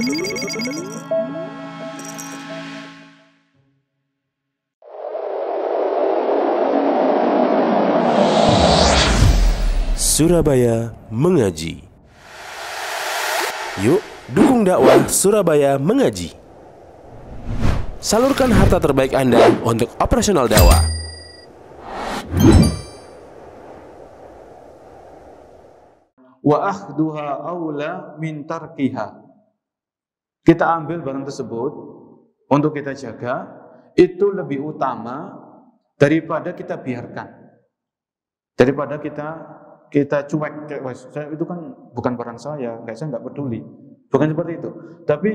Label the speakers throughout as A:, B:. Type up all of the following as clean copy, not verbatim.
A: Surabaya Mengaji. Yuk, dukung dakwah Surabaya Mengaji. Salurkan harta terbaik Anda untuk operasional dakwah.
B: Wa akhduha aula min tarkiha. Kita ambil barang tersebut untuk kita jaga, itu lebih utama daripada kita biarkan. Daripada kita cuek, itu kan bukan barang saya nggak peduli. Bukan seperti itu. Tapi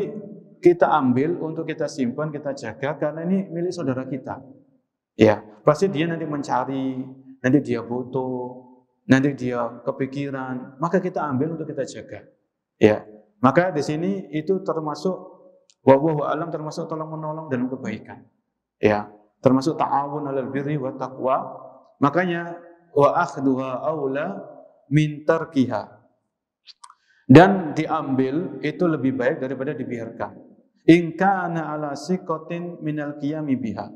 B: kita ambil untuk kita simpan, kita jaga karena ini milik saudara kita. Ya, pasti dia nanti mencari, nanti dia butuh, nanti dia kepikiran, maka kita ambil untuk kita jaga. Ya, maka di sini itu termasuk wallahu a'lam, termasuk tolong menolong dalam kebaikan. Ya, termasuk ta'awun 'alal birri wa taqwa. Makanya wa akhduha aula min tarkiha. Dan diambil itu lebih baik daripada dibiarkan. In kana ala siqatin minal qiyami biha.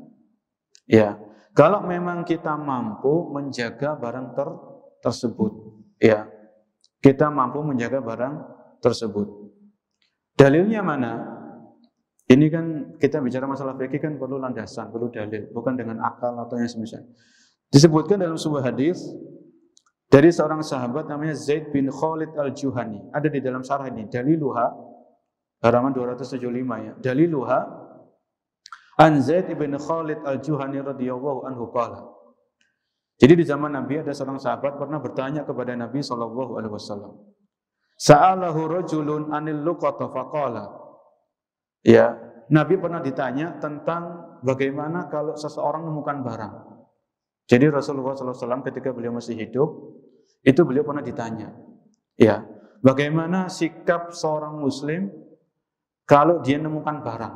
B: Ya, kalau memang kita mampu menjaga barang tersebut, ya, kita mampu menjaga barang tersebut. Dalilnya mana? Ini kan kita bicara masalah fikih kan perlu landasan, perlu dalil, bukan dengan akal atau yang semisal. Disebutkan dalam sebuah hadis dari seorang sahabat namanya Zaid bin Khalid al-Juhani. Ada di dalam syarah ini, daliluha halaman 275 ya. Daliluha an Zaid bin Khalid al-Juhani radhiyallahu anhu qala. Jadi di zaman Nabi ada seorang sahabat pernah bertanya kepada Nabi sallallahu alaihi wasallam. Sa'alahu rajulun anil luqata faqala. Ya, Nabi pernah ditanya tentang bagaimana kalau seseorang menemukan barang. Jadi Rasulullah SAW ketika beliau masih hidup, itu beliau pernah ditanya, ya, bagaimana sikap seorang Muslim kalau dia menemukan barang?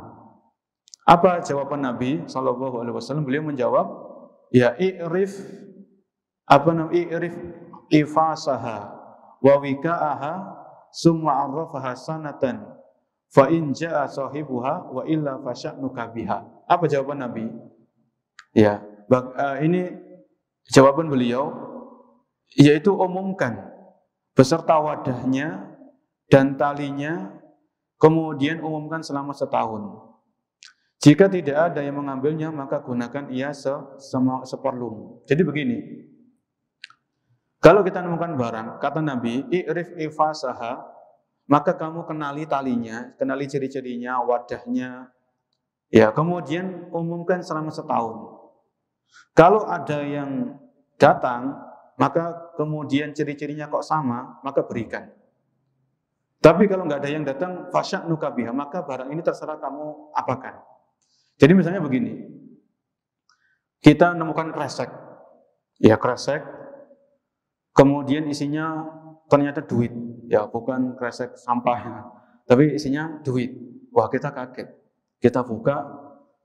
B: Apa jawaban Nabi SAW? Beliau menjawab, ya, i'rif ifasaha wa wika'aha summa arrafaha sanatan fa in ja'a sahibuha wa illa fasya'nuka biha. Apa jawaban Nabi? Ya, ini jawaban beliau, yaitu umumkan beserta wadahnya dan talinya, kemudian umumkan selama setahun. Jika tidak ada yang mengambilnya, maka gunakan ia seperlumu. Jadi begini, kalau kita menemukan barang, kata Nabi, i'rif ifasaha, maka kamu kenali talinya, kenali ciri-cirinya, wadahnya, ya, kemudian umumkan selama setahun. Kalau ada yang datang, maka kemudian ciri-cirinya kok sama, maka berikan. Tapi kalau nggak ada yang datang, fasya'nuka biha, maka barang ini terserah kamu apakan. Jadi misalnya begini, kita menemukan kresek, ya kresek, kemudian isinya ternyata duit, ya bukan kresek sampah, tapi isinya duit. Wah, kita kaget, kita buka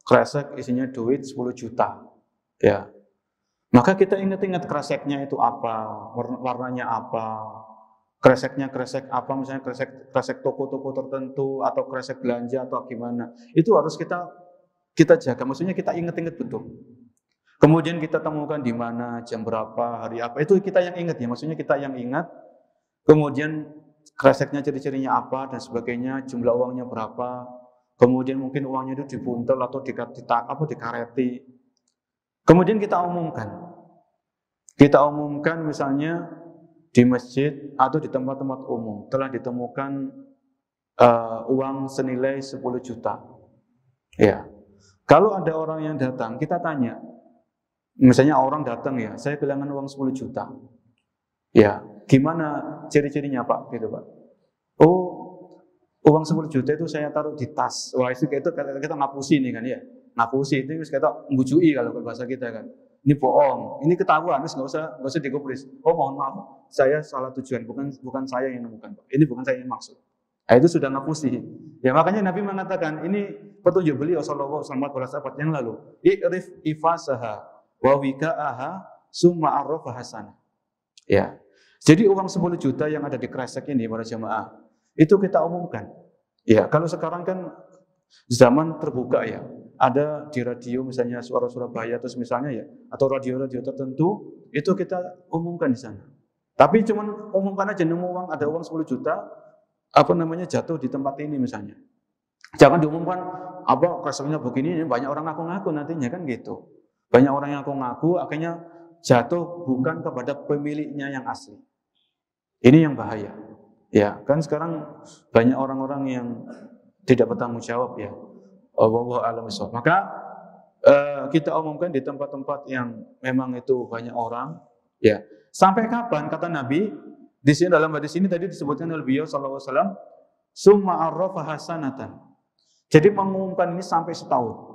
B: kresek isinya duit 10 juta. Ya, maka kita ingat-ingat kreseknya itu apa, warnanya apa, kreseknya kresek apa, misalnya kresek toko-toko tertentu atau kresek belanja atau gimana. Itu harus kita jaga, maksudnya kita ingat-ingat betul. Kemudian kita temukan di mana, jam berapa, hari apa, itu kita yang ingat ya, maksudnya kita yang ingat. Kemudian kreseknya ciri-cirinya apa dan sebagainya, jumlah uangnya berapa. Kemudian mungkin uangnya itu dibuntel atau dikareti. Kemudian kita umumkan misalnya di masjid atau di tempat-tempat umum telah ditemukan uang senilai 10 juta. Ya, kalau ada orang yang datang, kita tanya, misalnya orang datang ya, saya kehilangan uang 10 juta. Ya, gimana ciri-cirinya Pak? Gitu Pak. Oh, uang 10 juta itu saya taruh di tas. Wah, itu kita ngapusi nih kan ya. Ngapusi itu kita membujui kalau bahasa kita kan. Ini bohong, ini ketahuan, nggak usah digubris. Oh mohon maaf, saya salah tujuan, bukan saya yang menemukan, ini bukan saya yang maksud. Nah, itu sudah ngapusi. Ya makanya Nabi mengatakan ini petunjuk beliau sallallahu alaihi wasallam yang lalu. I'rif ifasaha wa wika'aha summa arrafa hasanah. Ya. Jadi uang 10 juta yang ada di kresek ini para jemaah, itu kita umumkan. Ya, kalau sekarang kan zaman terbuka ya. Ada di radio misalnya Suara Surabaya terus misalnya ya, atau radio-radio tertentu itu kita umumkan di sana. Tapi cuman umumkan aja, nemu uang, ada uang 10 juta jatuh di tempat ini misalnya. Jangan diumumkan kasusnya begini, banyak orang ngaku-ngaku nantinya kan gitu. Banyak orang yang ngaku-ngaku akhirnya jatuh bukan kepada pemiliknya yang asli. Ini yang bahaya. Ya, kan sekarang banyak orang-orang yang tidak bertanggung jawab ya. Wallahu a'lam bishawab. Maka kita umumkan di tempat-tempat yang memang itu banyak orang, ya. Sampai kapan kata Nabi? Di sini dalam hadis ini tadi disebutkan oleh beliau sallallahu alaihi wasallam, summa arrafa hasanatan. Jadi mengumumkan ini sampai setahun.